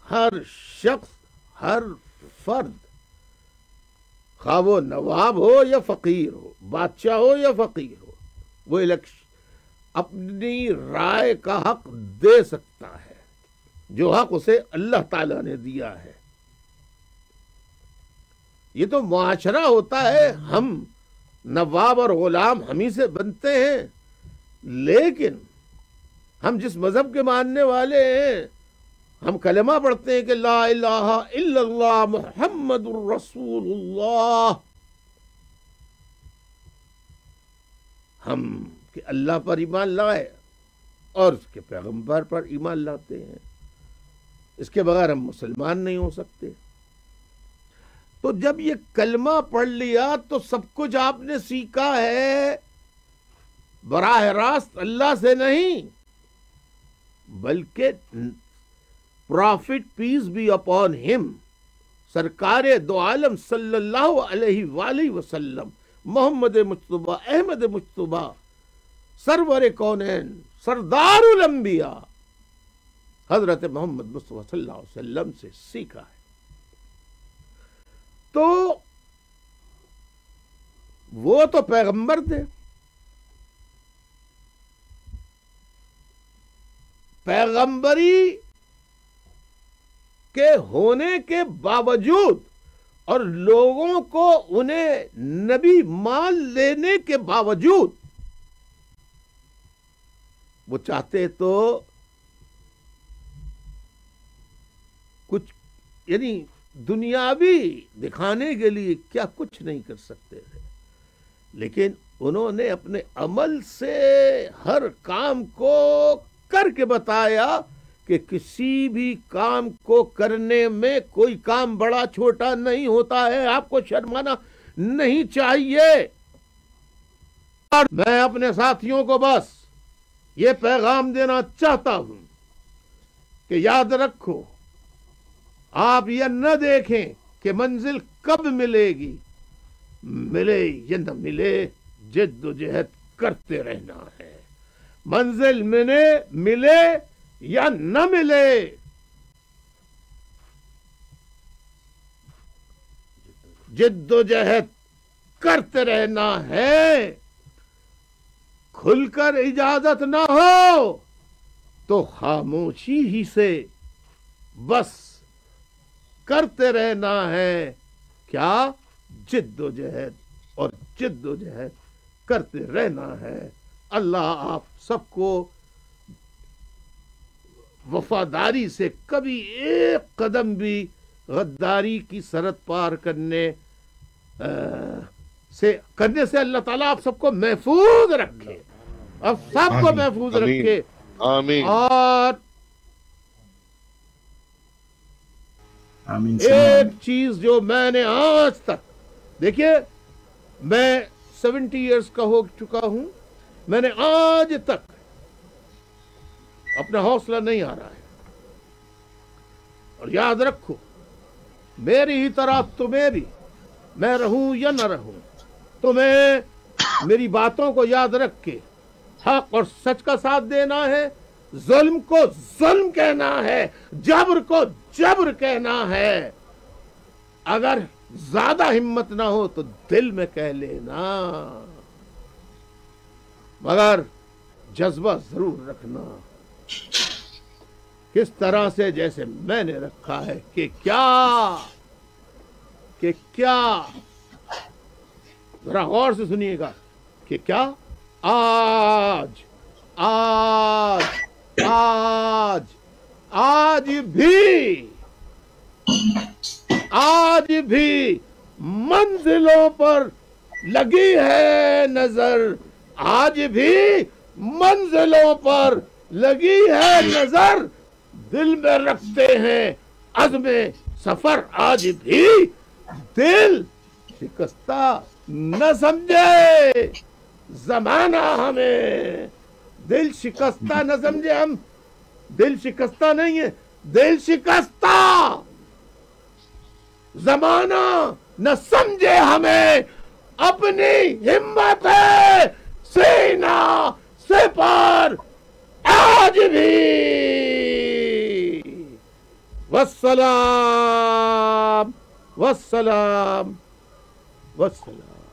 ہر شخص، ہر فرد، خواہ وہ نواب ہو یا فقیر ہو، بادشاہ ہو یا فقیر ہو، وہ اپنی رائے کا حق دے سکتا ہے، جو حق اسے اللہ تعالیٰ نے دیا ہے۔ یہ تو معاشرہ ہوتا ہے، ہم نواب اور غلام ہم ہی سے بنتے ہیں، لیکن ہم جس مذہب کے ماننے والے ہیں، ہم کلمہ پڑھتے ہیں کہ لا الہ الا اللہ محمد الرسول اللہ، ہم کہ اللہ پر ایمان لائے اور اس کے پیغمبر پر ایمان لاتے ہیں، اس کے بغیر ہم مسلمان نہیں ہو سکتے۔ تو جب یہ کلمہ پڑھ لیا تو سب کچھ آپ نے سیکھا ہے براہ راست اللہ سے نہیں، بلکہ profit piece be upon him, سرکار دو عالم صلی اللہ علیہ وآلہ وسلم، محمد مجتبیٰ احمد مجتبیٰ، سرور کونین، سردار الانبیاء، حضرت محمد مصطفیٰ صلی اللہ علیہ وسلم سے سیکھا ہے۔ تو وہ تو پیغمبر تھے، پیغمبری کے ہونے کے باوجود اور لوگوں کو انہیں نبی مان لینے کے باوجود وہ چاہتے تو کچھ یعنی دنیاوی دکھانے کے لیے کیا کچھ نہیں کر سکتے تھے، لیکن انہوں نے اپنے عمل سے ہر کام کو کر کے بتایا کہ کسی بھی کام کو کرنے میں کوئی کام بڑا چھوٹا نہیں ہوتا ہے، آپ کو شرمانا نہیں چاہیے۔ اور میں اپنے ساتھیوں کو بس یہ پیغام دینا چاہتا ہوں کہ یاد رکھو، آپ یہ نہ دیکھیں کہ منزل کب ملے گی، ملے یا نہ ملے، جد و جہد کرتے رہنا ہے۔ منزل ملے یا نہ ملے، جد و جہد کرتے رہنا ہے۔ کھل کر اجازت نہ ہو تو خاموشی ہی سے بس کرتے رہنا ہے۔ کیا؟ جد و جہد، اور جد و جہد کرتے رہنا ہے۔ اللہ آپ سب کو وفاداری سے کبھی ایک قدم بھی غداری کی سرحد پار کرنے سے اللہ تعالیٰ آپ سب کو محفوظ رکھے، آپ سب کو محفوظ رکھے۔ آمین۔ اور ایک چیز جو میں نے آج تک، دیکھیے میں 70 ایئرز کا ہو چکا ہوں، میں نے آج تک اپنا حوصلہ نہیں ہارا ہے۔ اور یاد رکھو، میری ہی طرح تمہیں بھی، میں رہوں یا نہ رہوں، تمہیں میری باتوں کو یاد رکھ کے حق اور سچ کا ساتھ دینا ہے، ظلم کو ظلم کہنا ہے، جبر کو جبر کہنا ہے۔ اگر زیادہ ہمت نہ ہو تو دل میں کہہ لینا، مگر جذبہ ضرور رکھنا، کس طرح سے جیسے میں نے رکھا ہے کہ کیا ذرا غور سے سنیے گا کہ کیا آج بھی منزلوں پر لگی ہے نظر، آج بھی منزلوں پر لگی ہے نظر، دل میں رکھتے ہیں عزم سفر، آج بھی دل شکستہ نہ سمجھے زمانہ ہمیں، دل شکستہ نہ سمجھے، ہم دل شکستہ نہیں ہے، دل شکستہ زمانہ نہ سمجھے ہمیں، اپنی ہمت ہے سینہ سپر آج بھی والسلام والسلام والسلام.